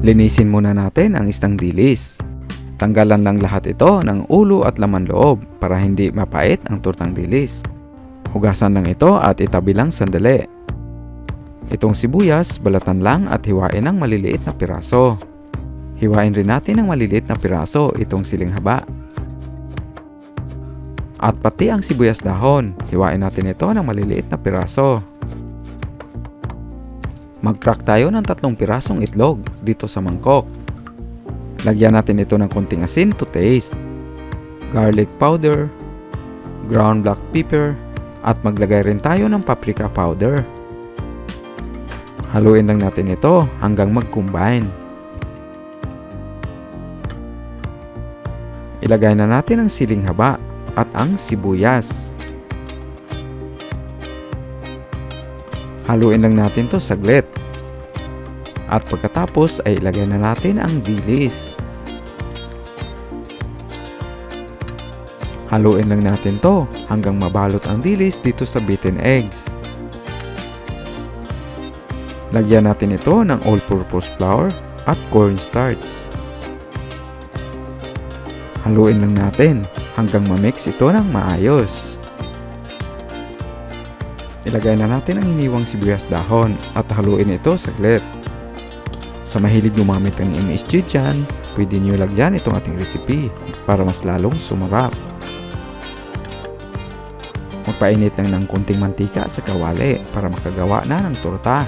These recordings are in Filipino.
Linisin muna natin ang isdang dilis. Tanggalan lang lahat ito ng ulo at laman loob para hindi mapait ang tortang dilis. Hugasan lang ito at itabi lang sandali. Itong sibuyas, balatan lang at hiwain ng maliliit na piraso. Hiwain rin natin ng maliliit na piraso itong siling haba. At pati ang sibuyas dahon, hiwain natin ito ng maliliit na piraso. Mag-crack tayo ng 3 pirasong itlog dito sa mangkok. Lagyan natin ito ng konting asin to taste, garlic powder, ground black pepper, at maglagay rin tayo ng paprika powder. Haluin lang natin ito hanggang mag-combine. Ilagay na natin ang siling haba at ang sibuyas. Haluin lang natin to saglit. At pagkatapos ay ilagay na natin ang dilis. Haluin lang natin to hanggang mabalot ang dilis dito sa beaten eggs. Lagyan natin ito ng all-purpose flour at cornstarch. Haluin lang natin hanggang ma-mix ito ng maayos. Ilagay na natin ang hiniwang sibuyas dahon at haluin ito saglit. Sa mahilig gumamit ng MSG dyan, pwede nyo lagyan itong ating recipe para mas lalong sumarap. Magpainit lang ng kunting mantika sa kawali para makagawa na ng torta.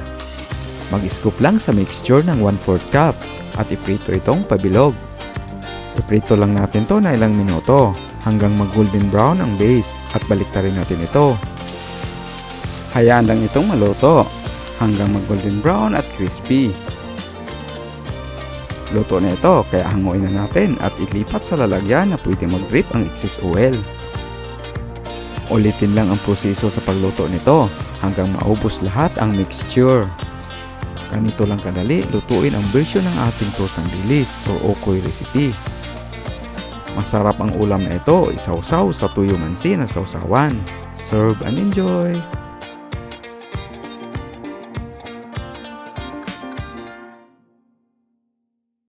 Mag-scoop lang sa mixture ng 1/4 cup at iprito itong pabilog. Iprito lang natin to na ilang minuto hanggang mag-golden brown ang base at baliktarin natin ito. Hayaan lang itong maluto hanggang mag-golden brown at crispy. Luto na ito kaya hanguin na natin at ilipat sa lalagyan na pwede mag-drip ang excess oil. Ulitin lang ang proseso sa pagluto nito hanggang maubos lahat ang mixture. Ganito lang kadali lutuin ang version ng ating tortang dilis o okoy recipe. Masarap ang ulam na ito, isawsaw sa tuyo mansi na sausawan. Serve and enjoy!